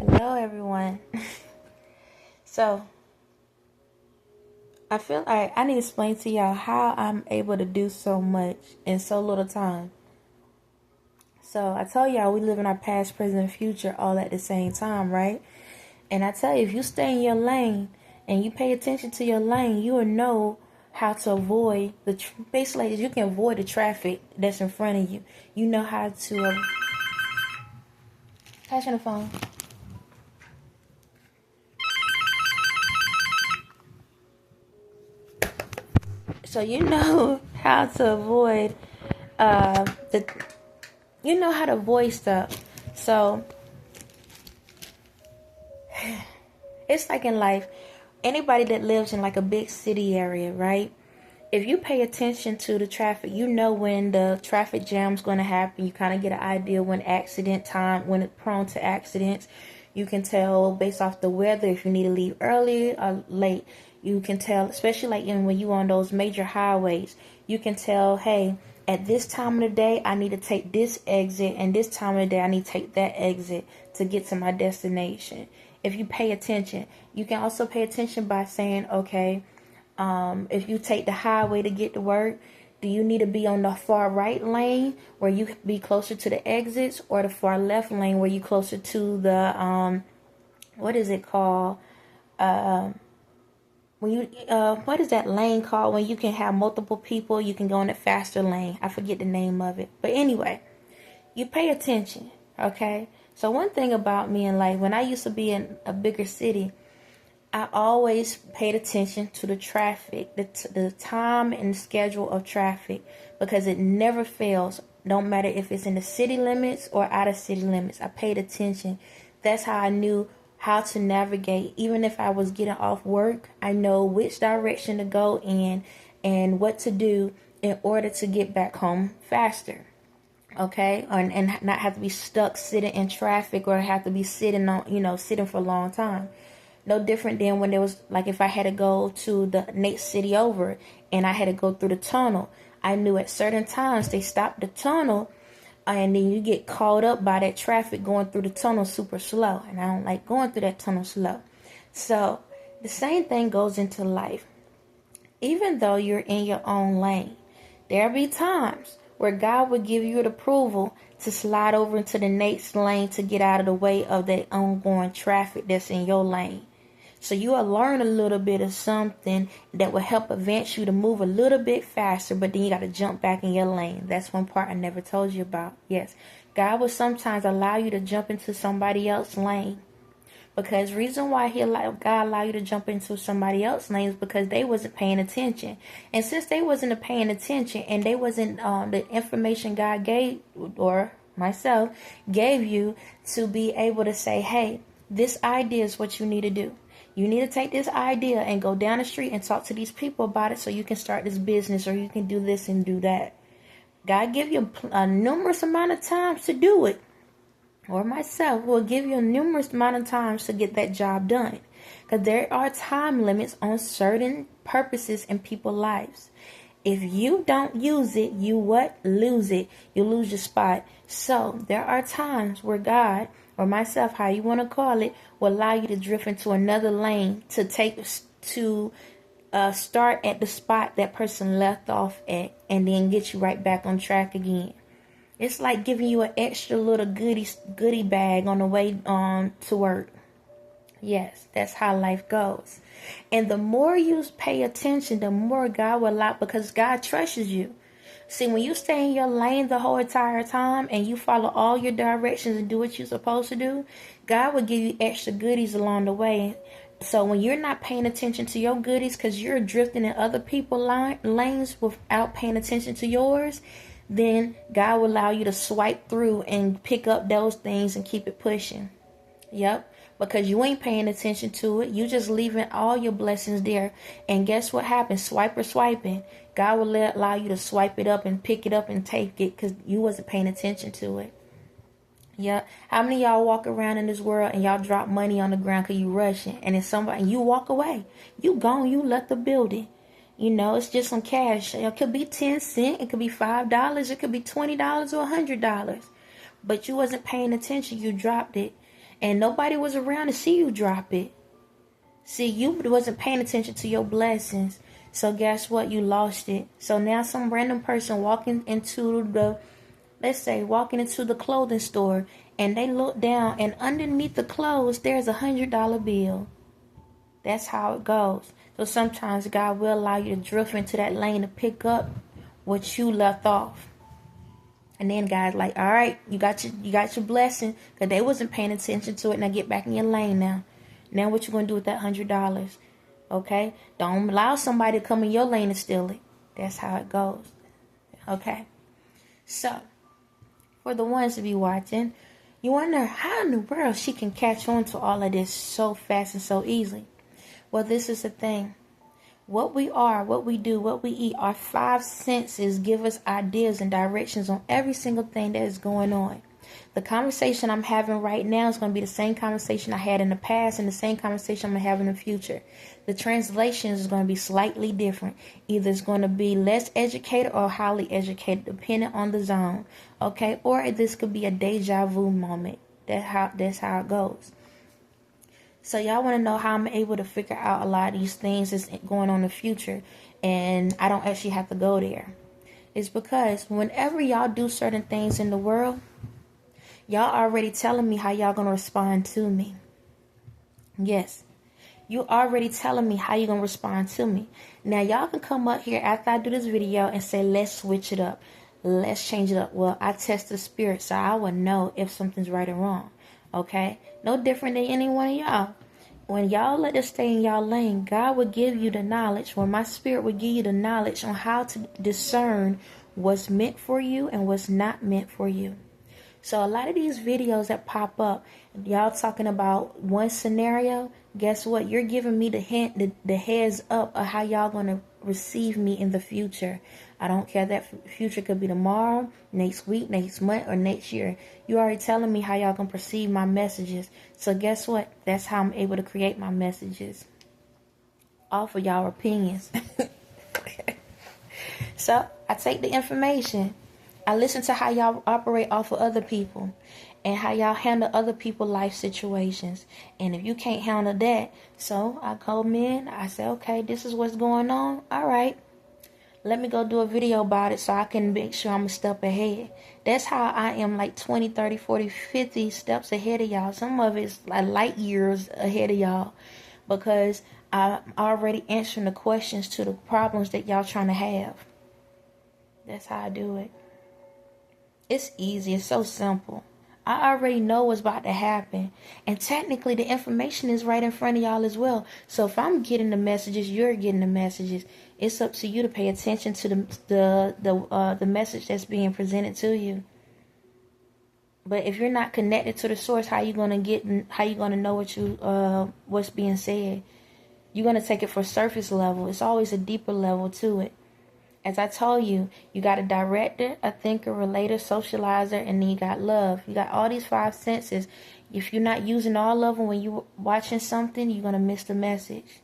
Hello, everyone. So, I feel like I need to explain to y'all how I'm able to do so much in so little time. So, I tell y'all we live in our past, present, and future all at the same time, right? And I tell you, if you stay in your lane and you pay attention to your lane, you will know how to avoid basically, you can avoid the traffic that's in front of you. You know how to pass on the phone. So you know how to avoid the you know how to avoid stuff. So it's like in life, anybody that lives in like a big city area, right? If you pay attention to the traffic, you know when the traffic jam's going to happen. You kind of get an idea when when it's prone to accidents. You can tell based off the weather if you need to leave early or late. You can tell, especially like when you on those major highways, you can tell, hey, at this time of the day, I need to take this exit, and this time of the day, I need to take that exit to get to my destination. If you pay attention, you can also pay attention by saying, okay, if you take the highway to get to work, do you need to be on the far right lane where you be closer to the exits, or the far left lane where you closer to the what is it called? When you what is that lane called when you can have multiple people? You can go in a faster lane. I forget the name of it, but anyway, you pay attention, okay? So one thing about me in life, when I used to be in a bigger city, I always paid attention to the traffic, the time and schedule of traffic, because it never fails. Don't matter if it's in the city limits or out of city limits. I paid attention. That's how I knew how to navigate. Even if I was getting off work, I know which direction to go in and what to do in order to get back home faster. Okay, and not have to be stuck sitting in traffic, or have to be sitting for a long time. No different than when there was, like, if I had to go to the next city over and I had to go through the tunnel. I knew at certain times they stopped the tunnel, and then you get caught up by that traffic going through the tunnel super slow, and I don't like going through that tunnel slow. So the same thing goes into life. Even though you're in your own lane, there'll be times where God will give you the approval to slide over into the next lane to get out of the way of that ongoing traffic that's in your lane. So you will learn a little bit of something that will help advance you to move a little bit faster, but then you got to jump back in your lane. That's one part I never told you about. Yes, God will sometimes allow you to jump into somebody else's lane. Because reason why God allow you to jump into somebody else's lane is because they wasn't paying attention. And since they wasn't paying attention, and they wasn't the information God gave, or myself gave you, to be able to say, hey, this idea is what you need to do. You need to take this idea and go down the street and talk to these people about it so you can start this business, or you can do this and do that. God give you a numerous amount of times to do it. Or myself will give you a numerous amount of times to get that job done. Because there are time limits on certain purposes in people's lives. If you don't use it, you what? Lose it. You lose your spot. So there are times where God, or myself, how you want to call it, will allow you to drift into another lane to start at the spot that person left off at, and then get you right back on track again. It's like giving you an extra little goodie bag on the way to work. Yes, that's how life goes. And the more you pay attention, the more God will allow, because God trusts you. See, when you stay in your lane the whole entire time and you follow all your directions and do what you're supposed to do, God will give you extra goodies along the way. So when you're not paying attention to your goodies because you're drifting in other people's lanes without paying attention to yours, then God will allow you to swipe through and pick up those things and keep it pushing. Yep. Because you ain't paying attention to it. You just leaving all your blessings there. And guess what happens? Swiping. God will allow you to swipe it up and pick it up and take it because you wasn't paying attention to it. Yeah. How many of y'all walk around in this world and y'all drop money on the ground because you rushing, and then somebody, you walk away. You gone. You left the building. It's just some cash. It could be 10 cents. It could be $5. It could be $20 or $100. But you wasn't paying attention. You dropped it. And nobody was around to see you drop it. See, you wasn't paying attention to your blessings. So guess what? You lost it. So now some random person walking into the, let's say, walking into the clothing store, and they look down, and underneath the clothes, there's $100 bill. That's how it goes. So sometimes God will allow you to drift into that lane to pick up what you left off. And then God's like, all right, you got your blessing, because they wasn't paying attention to it. Now get back in your lane now. Now what you going to do with that $100? Okay? Don't allow somebody to come in your lane and steal it. That's how it goes. Okay? So, for the ones to be watching, you wonder how in the world she can catch on to all of this so fast and so easily. Well, this is the thing. What we are, what we do, what we eat, our 5 senses give us ideas and directions on every single thing that is going on. The conversation I'm having right now is going to be the same conversation I had in the past and the same conversation I'm going to have in the future. The translation is going to be slightly different. Either it's going to be less educated or highly educated, depending on the zone. Okay? Or this could be a deja vu moment. That's how it goes. So y'all want to know how I'm able to figure out a lot of these things that's going on in the future, and I don't actually have to go there. It's because whenever y'all do certain things in the world, y'all already telling me how y'all going to respond to me. Yes. You already telling me how you going to respond to me. Now y'all can come up here after I do this video and say, let's switch it up. Let's change it up. Well, I test the spirit, so I will know if something's right or wrong. Okay? No different than any one of y'all. When y'all let us stay in y'all lane, God will give you the knowledge, or my spirit will give you the knowledge on how to discern what's meant for you and what's not meant for you. So a lot of these videos that pop up, y'all talking about one scenario, guess what? You're giving me the hint, the heads up of how y'all going to receive me in the future. I don't care. That future could be tomorrow, next week, next month, or next year. You already telling me how y'all going to perceive my messages. So guess what? That's how I'm able to create my messages. Off of y'all opinions. So I take the information. I listen to how y'all operate off of other people and how y'all handle other people's life situations. And if you can't handle that, so I come in, I say, okay, this is what's going on. All right, let me go do a video about it so I can make sure I'm a step ahead. That's how I am, like 20, 30, 40, 50 steps ahead of y'all. Some of it's like light years ahead of y'all, because I'm already answering the questions to the problems that y'all trying to have. That's how I do it. It's easy. It's so simple. I already know what's about to happen. And technically, the information is right in front of y'all as well. So if I'm getting the messages, you're getting the messages. It's up to you to pay attention to the message that's being presented to you. But if you're not connected to the source, how you gonna know what's being said? You're gonna take it for surface level. It's always a deeper level to it. As I told you, you got a director, a thinker, relator, socializer, and then you got love. You got all these 5 senses. If you're not using all of them when you're watching something, you're going to miss the message.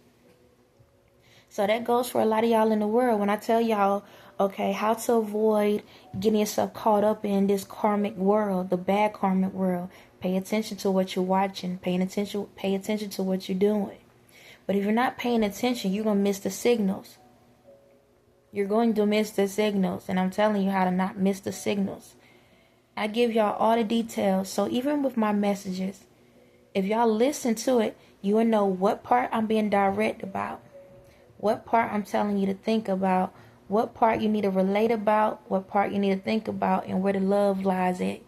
So that goes for a lot of y'all in the world. When I tell y'all, okay, how to avoid getting yourself caught up in this karmic world, the bad karmic world. Pay attention to what you're watching. Pay attention to what you're doing. But if you're not paying attention, you're going to miss the signals. You're going to miss the signals, and I'm telling you how to not miss the signals. I give y'all all the details, so even with my messages, if y'all listen to it, you will know what part I'm being direct about, what part I'm telling you to think about, what part you need to relate about, what part you need to think about, and where the love lies at.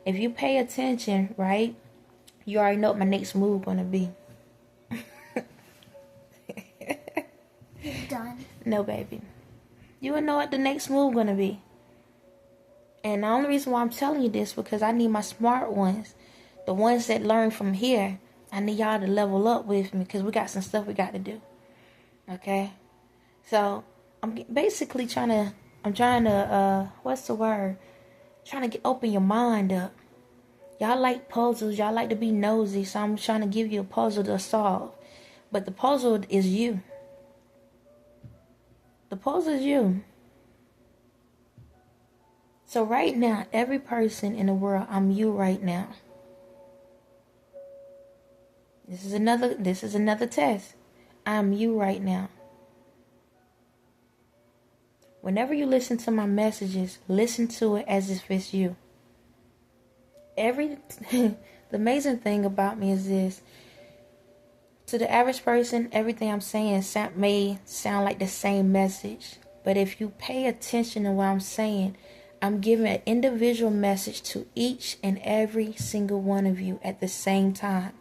If you pay attention, right, you already know what my next move going to be. You're done? No, baby. You will know what the next move going to be. And the only reason why I'm telling you this, because I need my smart ones, the ones that learn from here. I need y'all to level up with me, because we got some stuff we got to do. Okay? So, I'm basically trying to, what's the word? Trying to open your mind up. Y'all like puzzles. Y'all like to be nosy. So I'm trying to give you a puzzle to solve. But the puzzle is you. The puzzle is you. So right now, every person in the world, I'm you right now. This is another test. I'm you right now. Whenever you listen to my messages, listen to it as if it's you. The amazing thing about me is this. To the average person, everything I'm saying may sound like the same message. But if you pay attention to what I'm saying, I'm giving an individual message to each and every single one of you at the same time.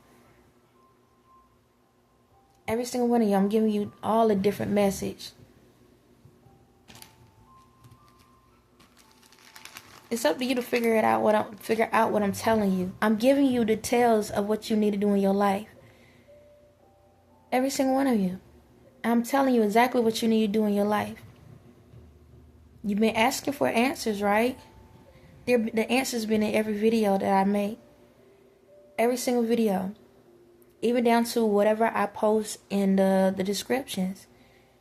Every single one of you, I'm giving you all a different message. It's up to you to figure out what I'm telling you. I'm giving you details of what you need to do in your life. Every single one of you. I'm telling you exactly what you need to do in your life. You've been asking for answers, right? The answers been in every video that I make. Every single video. Even down to whatever I post in the descriptions.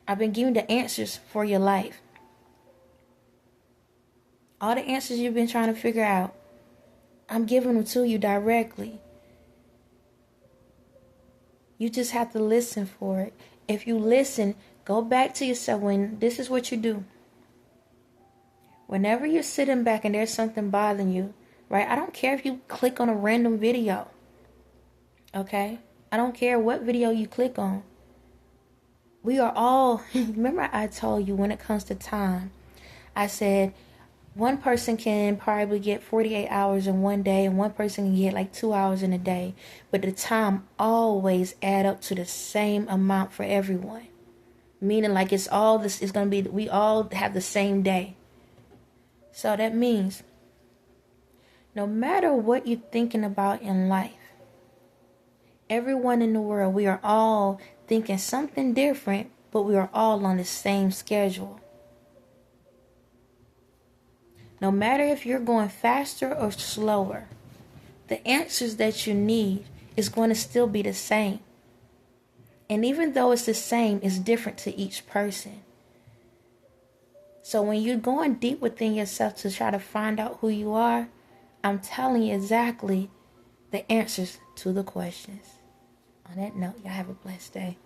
I've been giving the answers for your life. All the answers you've been trying to figure out, I'm giving them to you directly. You just have to listen for it. If you listen, go back to yourself. This is what you do. Whenever you're sitting back and there's something bothering you, right? I don't care if you click on a random video. Okay? I don't care what video you click on. We are all, remember I told you when it comes to time, I said, one person can probably get 48 hours in one day, and one person can get like 2 hours in a day. But the time always add up to the same amount for everyone. Meaning like it's going to be, we all have the same day. So that means no matter what you're thinking about in life, everyone in the world, we are all thinking something different, but we are all on the same schedule. No matter if you're going faster or slower, the answers that you need is going to still be the same. And even though it's the same, it's different to each person. So when you're going deep within yourself to try to find out who you are, I'm telling you exactly the answers to the questions. On that note, y'all have a blessed day.